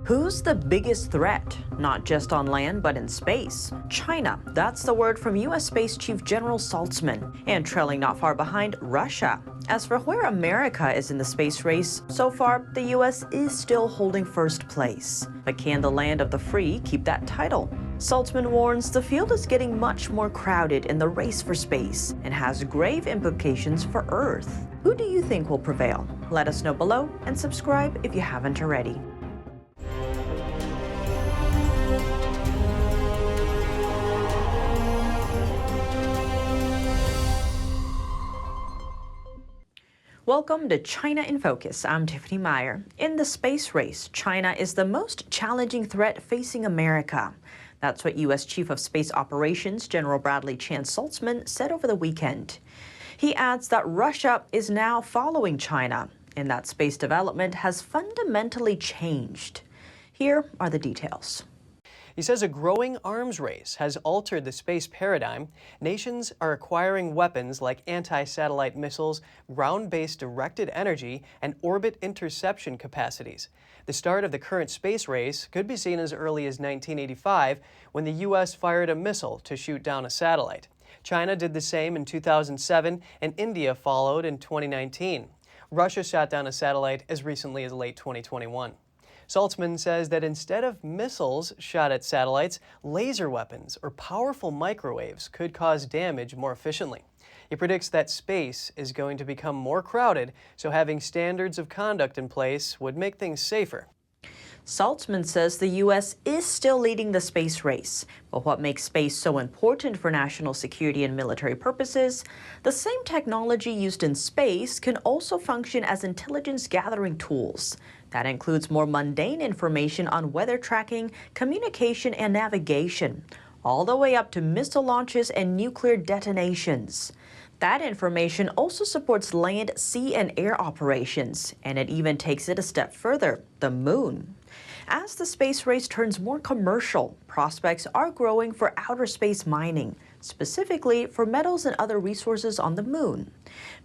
Who's the biggest threat? Not just on land, but in space. China. That's the word from U.S. Space Chief General Saltzman. And trailing not far behind, Russia. As for where America is in the space race, so far, the U.S. is still holding first place. But can the land of the free keep that title? Saltzman warns the field is getting much more crowded in the race for space and has grave implications for Earth. Who do you think will prevail? Let us know below and subscribe if you haven't already. Welcome to China in Focus. I'm Tiffany Meyer. In the space race, China is the most challenging threat facing America. That's what U.S. Chief of Space Operations General Bradley Chan Saltzman said over the weekend. He adds that Russia is now following China and that space development has fundamentally changed. Here are the details. He says a growing arms race has altered the space paradigm. Nations are acquiring weapons like anti-satellite missiles, ground-based directed energy, and orbit interception capacities. The start of the current space race could be seen as early as 1985, when the U.S. fired a missile to shoot down a satellite. China did the same in 2007, and India followed in 2019. Russia shot down a satellite as recently as late 2021. Saltzman says that instead of missiles shot at satellites, laser weapons or powerful microwaves could cause damage more efficiently. He predicts that space is going to become more crowded, so having standards of conduct in place would make things safer. Saltzman says the U.S. is still leading the space race, but what makes space so important for national security and military purposes, the same technology used in space can also function as intelligence gathering tools. That includes more mundane information on weather tracking, communication, and navigation, all the way up to missile launches and nuclear detonations. That information also supports land, sea, and air operations, and it even takes it a step further, the moon. As the space race turns more commercial, prospects are growing for outer space mining, specifically for metals and other resources on the moon.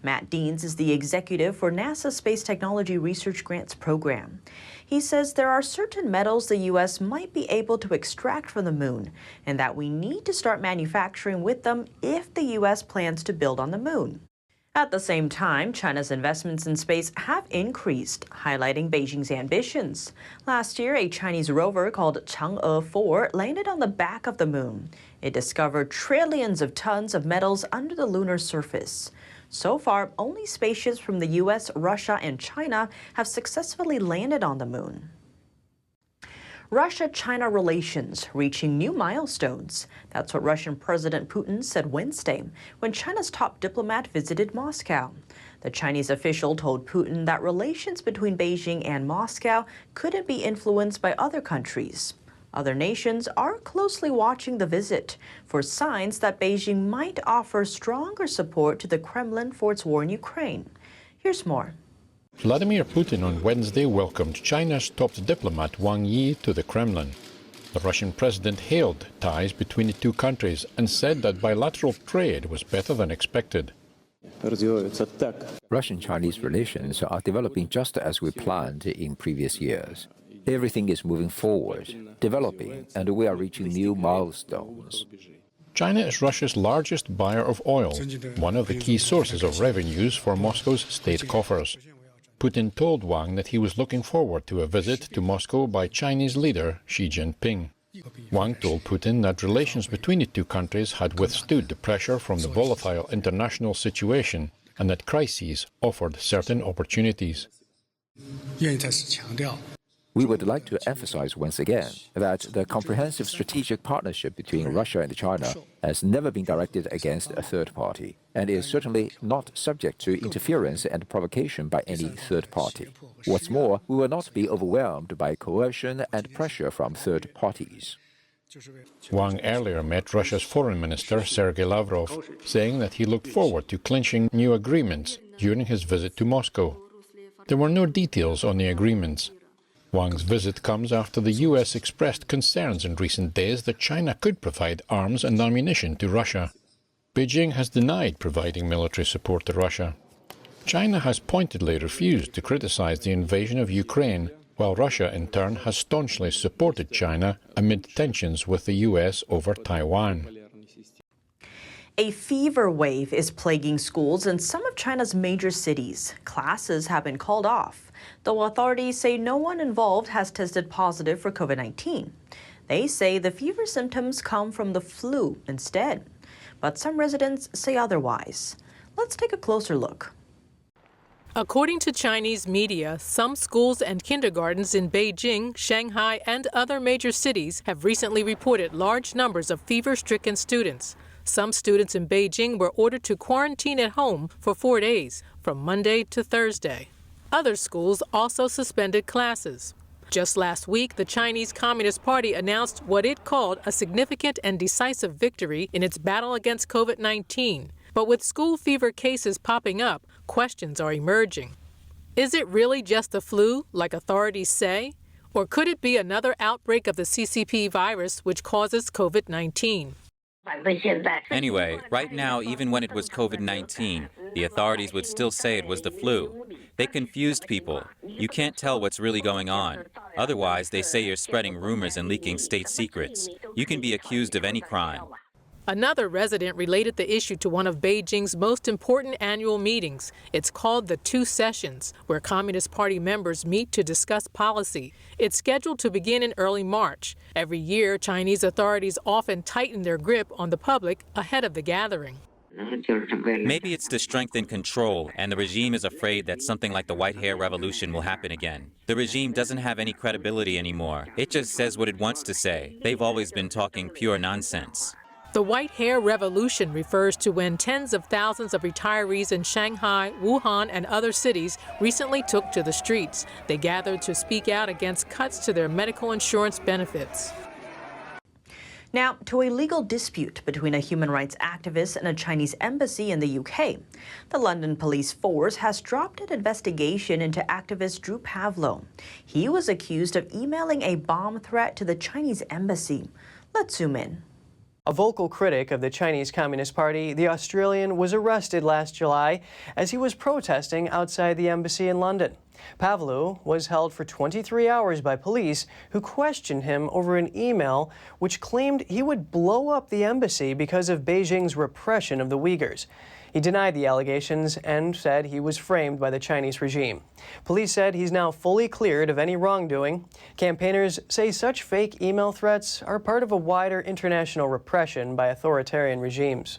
Matt Deans is the executive for NASA's Space Technology Research Grants Program. He says there are certain metals the U.S. might be able to extract from the moon, and that we need to start manufacturing with them if the U.S. plans to build on the moon. At the same time, China's investments in space have increased, highlighting Beijing's ambitions. Last year, a Chinese rover called Chang'e 4 landed on the back of the moon. It discovered trillions of tons of metals under the lunar surface. So far, only spaceships from the U.S., Russia, and China have successfully landed on the moon. Russia-China relations reaching new milestones. That's what Russian President Putin said Wednesday when China's top diplomat visited Moscow. The Chinese official told Putin that relations between Beijing and Moscow couldn't be influenced by other countries. Other nations are closely watching the visit for signs that Beijing might offer stronger support to the Kremlin for its war in Ukraine. Here's more. Vladimir Putin on Wednesday welcomed China's top diplomat Wang Yi to the Kremlin. The Russian president hailed ties between the two countries and said that bilateral trade was better than expected. Russian-Chinese relations are developing just as we planned in previous years. Everything is moving forward, developing, and we are reaching new milestones. China is Russia's largest buyer of oil, one of the key sources of revenues for Moscow's state coffers. Putin told Wang that he was looking forward to a visit to Moscow by Chinese leader Xi Jinping. Wang told Putin that relations between the two countries had withstood the pressure from the volatile international situation and that crises offered certain opportunities. We would like to emphasize once again that the comprehensive strategic partnership between Russia and China has never been directed against a third party and is certainly not subject to interference and provocation by any third party. What's more, we will not be overwhelmed by coercion and pressure from third parties. Wang earlier met Russia's foreign minister Sergei Lavrov, saying that he looked forward to clinching new agreements during his visit to Moscow. There were no details on the agreements. Wang's visit comes after the U.S. expressed concerns in recent days that China could provide arms and ammunition to Russia. Beijing has denied providing military support to Russia. China has pointedly refused to criticize the invasion of Ukraine, while Russia in turn has staunchly supported China amid tensions with the US over Taiwan. A fever wave is plaguing schools in some of China's major cities. Classes have been called off, though authorities say no one involved has tested positive for COVID-19. They say the fever symptoms come from the flu instead, but some residents say otherwise. Let's take a closer look. According to Chinese media, some schools and kindergartens in Beijing, Shanghai, and other major cities have recently reported large numbers of fever-stricken students. Some students in Beijing were ordered to quarantine at home for 4 days, from Monday to Thursday. Other schools also suspended classes. Just last week, the Chinese Communist Party announced what it called a significant and decisive victory in its battle against COVID-19. But with school fever cases popping up, questions are emerging. Is it really just the flu, like authorities say? Or could it be another outbreak of the CCP virus which causes COVID-19? Anyway, right now, even when it was COVID-19, the authorities would still say it was the flu. They confused people. You can't tell what's really going on. Otherwise, they say you're spreading rumors and leaking state secrets. You can be accused of any crime. Another resident related the issue to one of Beijing's most important annual meetings. It's called the Two Sessions, where Communist Party members meet to discuss policy. It's scheduled to begin in early March. Every year, Chinese authorities often tighten their grip on the public ahead of the gathering. Maybe it's to strengthen control, and the regime is afraid that something like the White Hair Revolution will happen again. The regime doesn't have any credibility anymore. It just says what it wants to say. They've always been talking pure nonsense. The White Hair Revolution refers to when tens of thousands of retirees in Shanghai, Wuhan, and other cities recently took to the streets. They gathered to speak out against cuts to their medical insurance benefits. Now, to a legal dispute between a human rights activist and a Chinese embassy in the UK. The London police force has dropped an investigation into activist Drew Pavlo. He was accused of emailing a bomb threat to the Chinese embassy. Let's zoom in. A vocal critic of the Chinese Communist Party, the Australian was arrested last July as he was protesting outside the embassy in London. Pavlo was held for 23 hours by police who questioned him over an email which claimed he would blow up the embassy because of Beijing's repression of the Uyghurs. He denied the allegations and said he was framed by the Chinese regime. Police said he's now fully cleared of any wrongdoing. Campaigners say such fake email threats are part of a wider international repression by authoritarian regimes.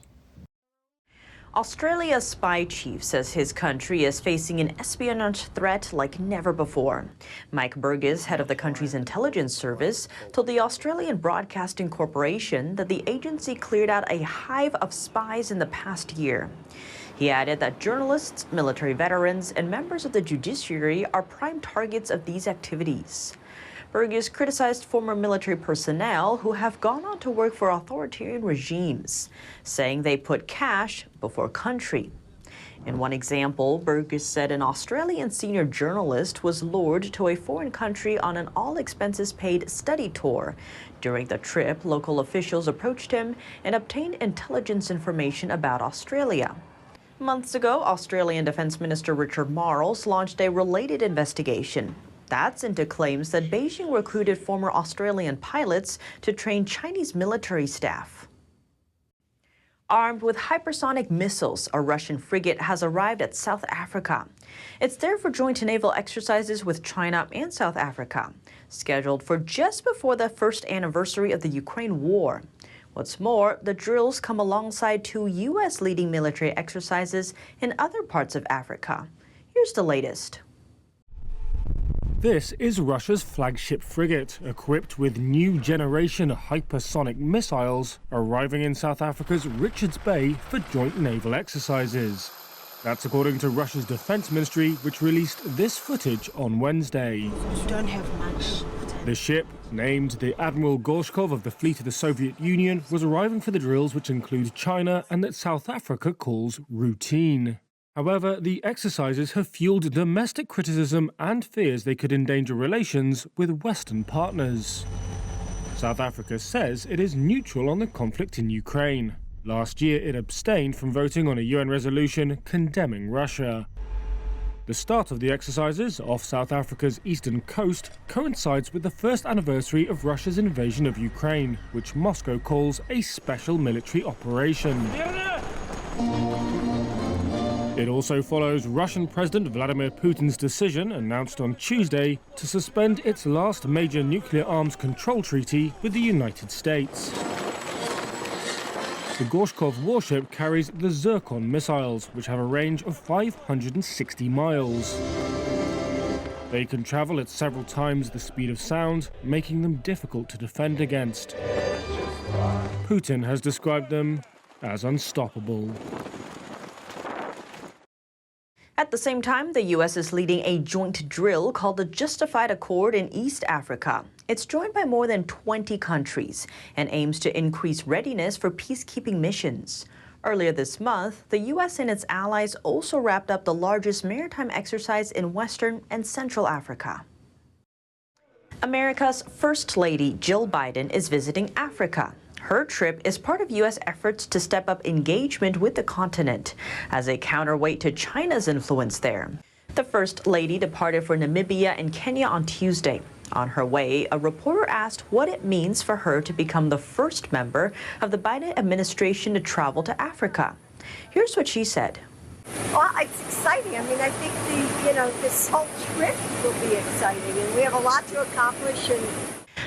Australia's spy chief says his country is facing an espionage threat like never before. Mike Burgess, head of the country's intelligence service, told the Australian Broadcasting Corporation that the agency cleared out a hive of spies in the past year. He added that journalists, military veterans, and members of the judiciary are prime targets of these activities. Burgess criticized former military personnel who have gone on to work for authoritarian regimes, saying they put cash before country. In one example, Burgess said an Australian senior journalist was lured to a foreign country on an all-expenses-paid study tour. During the trip, local officials approached him and obtained intelligence information about Australia. Months ago, Australian Defence Minister Richard Marles launched a related investigation. That's into claims that Beijing recruited former Australian pilots to train Chinese military staff. Armed with hypersonic missiles, a Russian frigate has arrived at South Africa. It's there for joint naval exercises with China and South Africa, scheduled for just before the first anniversary of the Ukraine war. What's more, the drills come alongside two U.S. leading military exercises in other parts of Africa. Here's the latest. This is Russia's flagship frigate, equipped with new generation hypersonic missiles, arriving in South Africa's Richards Bay for joint naval exercises. That's according to Russia's defense ministry, which released this footage on Wednesday. We don't have much. The ship, named the Admiral Gorshkov of the fleet of the Soviet Union, was arriving for the drills which include China and that South Africa calls routine. However, the exercises have fueled domestic criticism and fears they could endanger relations with Western partners. South Africa says it is neutral on the conflict in Ukraine. Last year, it abstained from voting on a UN resolution condemning Russia. The start of the exercises off South Africa's eastern coast coincides with the first anniversary of Russia's invasion of Ukraine, which Moscow calls a special military operation. It also follows Russian President Vladimir Putin's decision, announced on Tuesday, to suspend its last major nuclear arms control treaty with the United States. The Gorshkov warship carries the Zircon missiles, which have a range of 560 miles. They can travel at several times the speed of sound, making them difficult to defend against. Putin has described them as unstoppable. At the same time, the U.S. is leading a joint drill called the Justified Accord in East Africa. It's joined by more than 20 countries and aims to increase readiness for peacekeeping missions. Earlier this month, the U.S. and its allies also wrapped up the largest maritime exercise in Western and Central Africa. America's First Lady Jill Biden is visiting Africa. Her trip is part of U.S. efforts to step up engagement with the continent as a counterweight to China's influence there. The First Lady departed for Namibia and Kenya on Tuesday. On her way, a reporter asked what it means for her to become the first member of the Biden administration to travel to Africa. Here's what she said. Well, it's exciting. I mean, I think this whole trip will be exciting, and we have a lot to accomplish.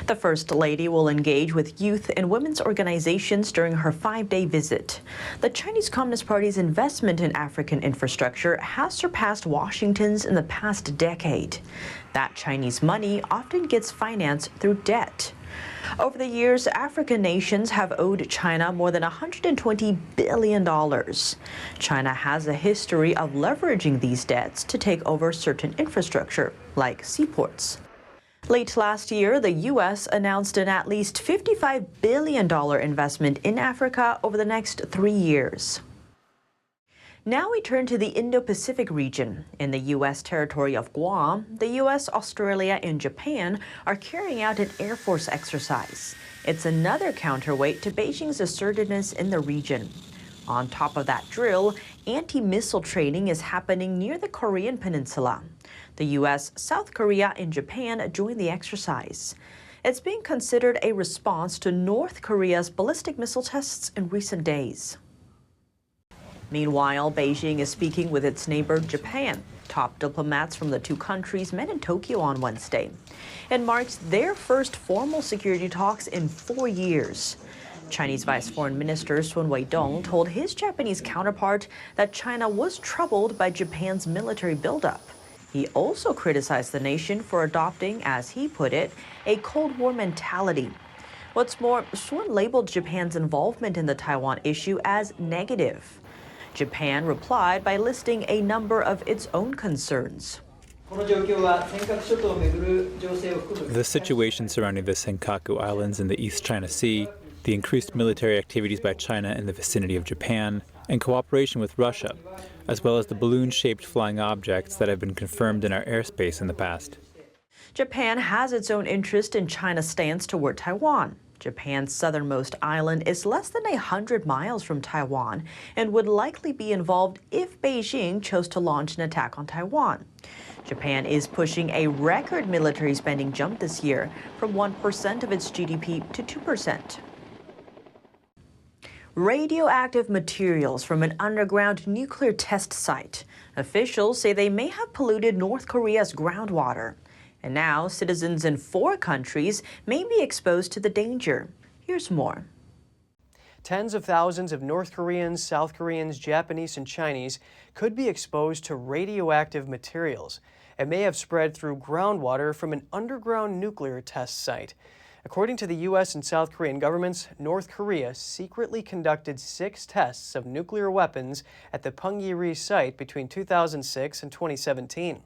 The First Lady will engage with youth and women's organizations during her 5-day visit. The Chinese Communist Party's investment in African infrastructure has surpassed Washington's in the past decade. That Chinese money often gets financed through debt. Over the years, African nations have owed China more than $120 billion. China has a history of leveraging these debts to take over certain infrastructure, like seaports. Late last year, the U.S. announced an at least $55 billion investment in Africa over the next 3 years. Now we turn to the Indo-Pacific region. In the U.S. territory of Guam, the U.S., Australia, and Japan are carrying out an Air Force exercise. It's another counterweight to Beijing's assertiveness in the region. On top of that drill, anti-missile training is happening near the Korean Peninsula. The U.S., South Korea, and Japan joined the exercise. It's being considered a response to North Korea's ballistic missile tests in recent days. Meanwhile, Beijing is speaking with its neighbor, Japan. Top diplomats from the two countries met in Tokyo on Wednesday. It marks their first formal security talks in 4 years. Chinese Vice Foreign Minister Sun Weidong told his Japanese counterpart that China was troubled by Japan's military buildup. He also criticized the nation for adopting, as he put it, a Cold War mentality. What's more, Sun labeled Japan's involvement in the Taiwan issue as negative. Japan replied by listing a number of its own concerns. The situation surrounding the Senkaku Islands in the East China Sea, the increased military activities by China in the vicinity of Japan, and cooperation with Russia, as well as the balloon-shaped flying objects that have been confirmed in our airspace in the past. Japan has its own interest in China's stance toward Taiwan. Japan's southernmost island is less than 100 miles from Taiwan and would likely be involved if Beijing chose to launch an attack on Taiwan. Japan is pushing a record military spending jump this year from 1% of its GDP to 2%. Radioactive materials from an underground nuclear test site. Officials say they may have polluted North Korea's groundwater. And now, citizens in 4 countries may be exposed to the danger. Here's more. Tens of thousands of North Koreans, South Koreans, Japanese, and Chinese could be exposed to radioactive materials. It may have spread through groundwater from an underground nuclear test site. According to the U.S. and South Korean governments, North Korea secretly conducted 6 tests of nuclear weapons at the Punggye-ri site between 2006 and 2017.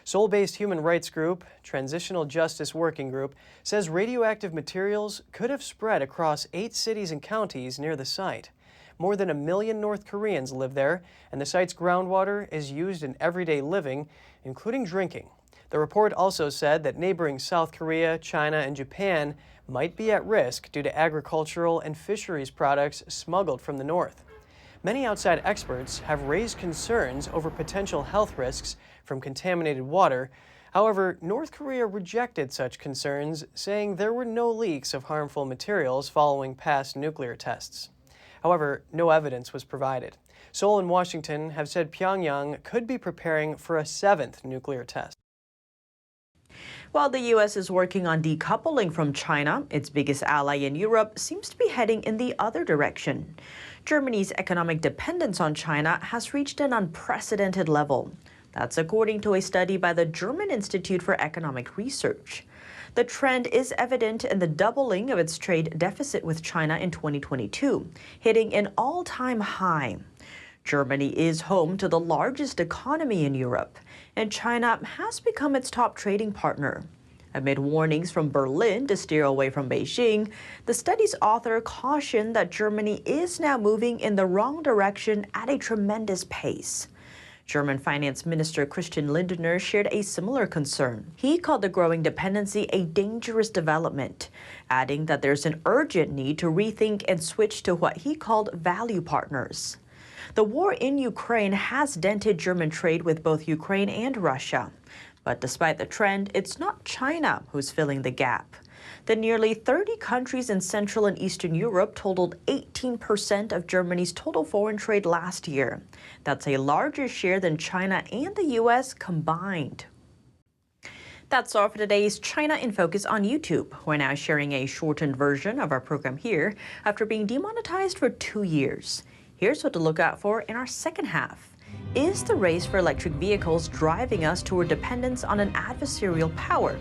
Seoul-based human rights group, Transitional Justice Working Group, says radioactive materials could have spread across 8 cities and counties near the site. More than 1 million North Koreans live there, and the site's groundwater is used in everyday living, including drinking. The report also said that neighboring South Korea, China, and Japan might be at risk due to agricultural and fisheries products smuggled from the north. Many outside experts have raised concerns over potential health risks from contaminated water. However, North Korea rejected such concerns, saying there were no leaks of harmful materials following past nuclear tests. However, no evidence was provided. Seoul and Washington have said Pyongyang could be preparing for a 7th nuclear test. While the U.S. is working on decoupling from China, its biggest ally in Europe seems to be heading in the other direction. Germany's economic dependence on China has reached an unprecedented level. That's according to a study by the German Institute for Economic Research. The trend is evident in the doubling of its trade deficit with China in 2022, hitting an all-time high. Germany is home to the largest economy in Europe, and China has become its top trading partner. Amid warnings from Berlin to steer away from Beijing, the study's author cautioned that Germany is now moving in the wrong direction at a tremendous pace. German Finance Minister Christian Lindner shared a similar concern. He called the growing dependency a dangerous development, adding that there's an urgent need to rethink and switch to what he called value partners. The war in Ukraine has dented German trade with both Ukraine and Russia. But despite the trend, it's not China who's filling the gap. The nearly 30 countries in Central and Eastern Europe totaled 18% of Germany's total foreign trade last year. That's a larger share than China and the U.S. combined. That's all for today's China in Focus on YouTube. We're now sharing a shortened version of our program here after being demonetized for 2 years. Here's what to look out for in our second half. Is the race for electric vehicles driving us toward dependence on an adversarial power?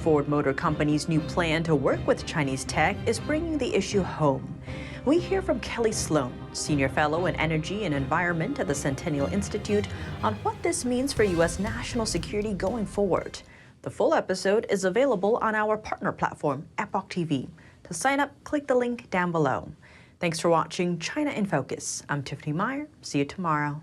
Ford Motor Company's new plan to work with Chinese tech is bringing the issue home. We hear from Kelly Sloan, Senior Fellow in Energy and Environment at the Centennial Institute, on what this means for U.S. national security going forward. The full episode is available on our partner platform, Epoch TV. To sign up, click the link down below. Thanks for watching China in Focus. I'm Tiffany Meyer. See you tomorrow.